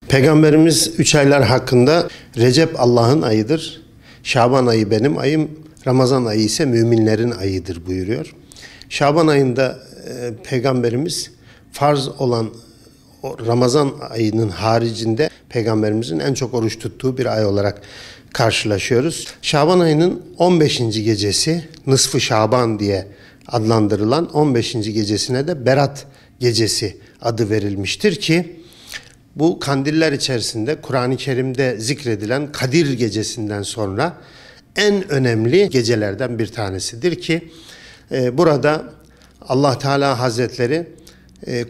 Peygamberimiz 3 aylar hakkında Recep Allah'ın ayıdır, Şaban ayı benim ayım, Ramazan ayı ise müminlerin ayıdır buyuruyor. Şaban ayında Peygamberimiz farz olan Ramazan ayının haricinde Peygamberimizin en çok oruç tuttuğu bir ay olarak karşılaşıyoruz. Şaban ayının 15. gecesi, Nısf-ı Şaban diye adlandırılan 15. gecesine de Berat gecesi adı verilmiştir ki bu kandiller içerisinde Kur'an-ı Kerim'de zikredilen Kadir gecesinden sonra en önemli gecelerden bir tanesidir ki burada Allah Teala Hazretleri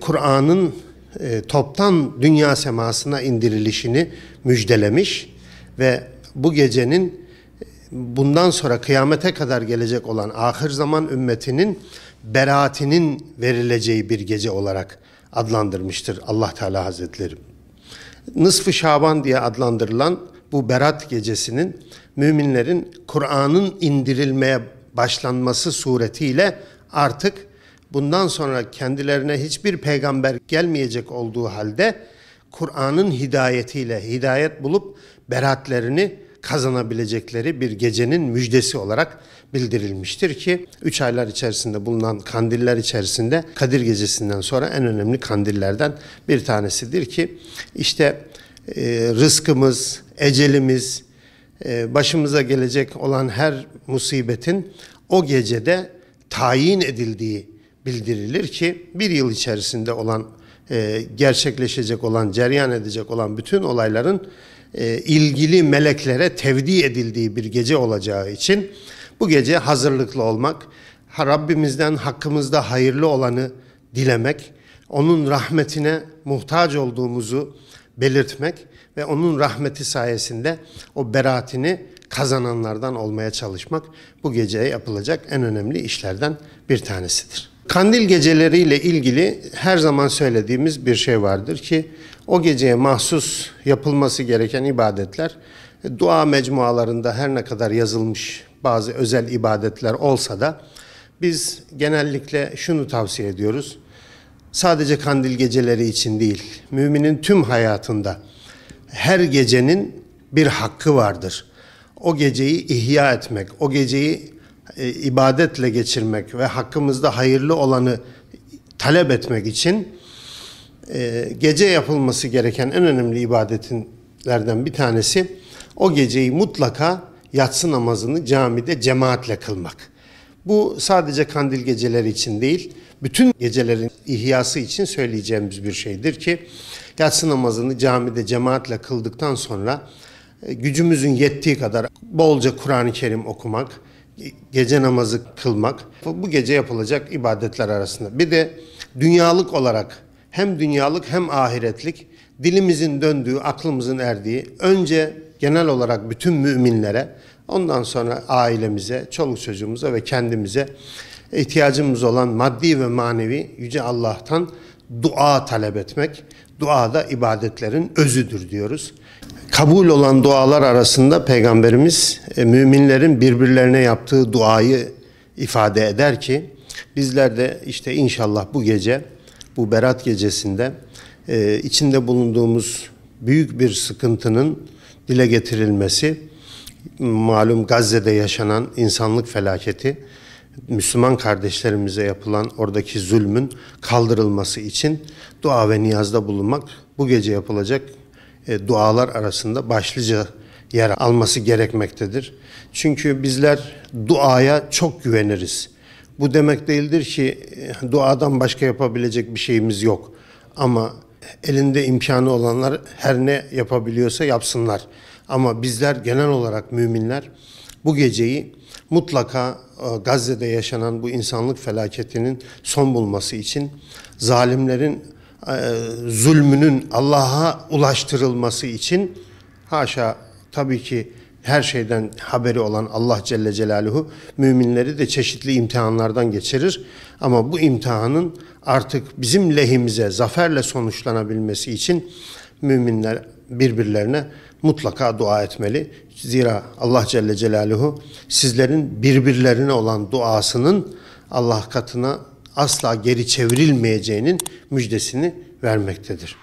Kur'an'ın toptan dünya semasına indirilişini müjdelemiş ve bu gecenin bundan sonra kıyamete kadar gelecek olan ahir zaman ümmetinin beraatinin verileceği bir gece olarak adlandırmıştır Allah Teala Hazretleri. Nısf-ı Şaban diye adlandırılan bu Berat gecesinin müminlerin Kur'an'ın indirilmeye başlanması suretiyle artık bundan sonra kendilerine hiçbir peygamber gelmeyecek olduğu halde Kur'an'ın hidayetiyle hidayet bulup beraatlerini kazanabilecekleri bir gecenin müjdesi olarak bildirilmiştir ki 3 aylar içerisinde bulunan kandiller içerisinde Kadir Gecesi'nden sonra en önemli kandillerden bir tanesidir ki işte rızkımız, ecelimiz, başımıza gelecek olan her musibetin o gecede tayin edildiği bildirilir ki bir yıl içerisinde olan gerçekleşecek olan, cereyan edecek olan bütün olayların ilgili meleklere tevdi edildiği bir gece olacağı için bu gece hazırlıklı olmak, Rabbimizden hakkımızda hayırlı olanı dilemek, onun rahmetine muhtaç olduğumuzu belirtmek ve onun rahmeti sayesinde o beraatini kazananlardan olmaya çalışmak bu geceye yapılacak en önemli işlerden bir tanesidir. Kandil geceleriyle ilgili her zaman söylediğimiz bir şey vardır ki o geceye mahsus yapılması gereken ibadetler dua mecmualarında her ne kadar yazılmış bazı özel ibadetler olsa da biz genellikle şunu tavsiye ediyoruz. Sadece kandil geceleri için değil, müminin tüm hayatında her gecenin bir hakkı vardır. O geceyi ihya etmek, o geceyi ibadetle geçirmek ve hakkımızda hayırlı olanı talep etmek için gece yapılması gereken en önemli ibadetlerden bir tanesi o geceyi mutlaka yatsı namazını camide cemaatle kılmak. Bu sadece kandil geceleri için değil, bütün gecelerin ihyası için söyleyeceğimiz bir şeydir ki yatsı namazını camide cemaatle kıldıktan sonra gücümüzün yettiği kadar bolca Kur'an-ı Kerim okumak, gece namazı kılmak bu gece yapılacak ibadetler arasında. Bir de dünyalık olarak hem dünyalık hem ahiretlik dilimizin döndüğü, aklımızın erdiği önce genel olarak bütün müminlere, ondan sonra ailemize, çoluk çocuğumuza ve kendimize ihtiyacımız olan maddi ve manevi Yüce Allah'tan dua talep etmek. Dua da ibadetlerin özüdür diyoruz. Kabul olan dualar arasında Peygamberimiz müminlerin birbirlerine yaptığı duayı ifade eder ki bizler de işte inşallah bu gece, bu Berat gecesinde içinde bulunduğumuz büyük bir sıkıntının dile getirilmesi, malum Gazze'de yaşanan insanlık felaketi, Müslüman kardeşlerimize yapılan oradaki zulmün kaldırılması için dua ve niyazda bulunmak bu gece yapılacak dualar arasında başlıca yer alması gerekmektedir. Çünkü bizler duaya çok güveniriz. Bu demek değildir ki duadan başka yapabilecek bir şeyimiz yok. Ama elinde imkanı olanlar her ne yapabiliyorsa yapsınlar. Ama bizler genel olarak müminler bu geceyi mutlaka Gazze'de yaşanan bu insanlık felaketinin son bulması için zalimlerin zulmünün Allah'a ulaştırılması için haşa tabii ki her şeyden haberi olan Allah Celle Celaluhu müminleri de çeşitli imtihanlardan geçirir. Ama bu imtihanın artık bizim lehimize zaferle sonuçlanabilmesi için müminler birbirlerine mutlaka dua etmeli. Zira Allah Celle Celaluhu sizlerin birbirlerine olan duasının Allah katına asla geri çevrilmeyeceğinin müjdesini vermektedir.